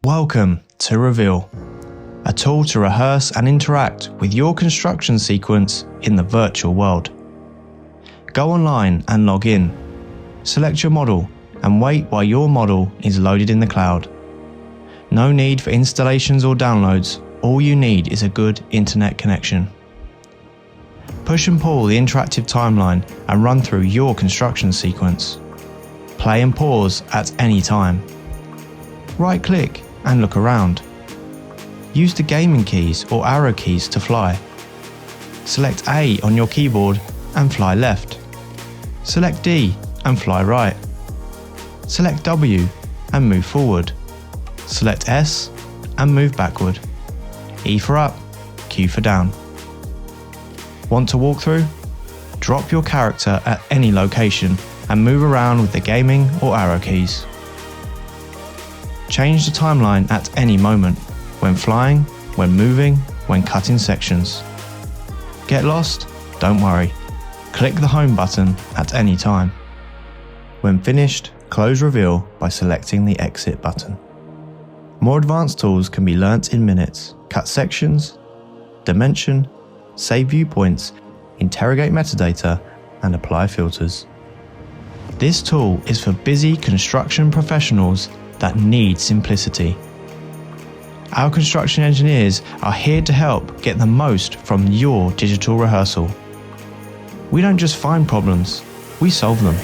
Welcome to REVEAL, a tool to rehearse and interact with your construction sequence in the virtual world. Go online and log in. Select your model and wait while your model is loaded in the cloud. No need for installations or downloads, all you need is a good internet connection. Push and pull the interactive timeline and run through your construction sequence. Play and pause at any time. Right-click and look around. Use the gaming keys or arrow keys to fly. Select A on your keyboard and fly left. Select D and fly right. Select W and move forward. Select S and move backward. E for up, Q for down. Want to walk through? Drop your character at any location and move around with the gaming or arrow keys. Change the timeline at any moment, when flying, when moving, when cutting sections. Get lost? Don't worry. Click the home button at any time. When finished, close REVEAL by selecting the exit button. More advanced tools can be learnt in minutes. Cut sections, dimension, save viewpoints, interrogate metadata, and apply filters. This tool is for busy construction professionals that need simplicity. Our construction engineers are here to help get the most from your digital rehearsal. We don't just find problems, we solve them.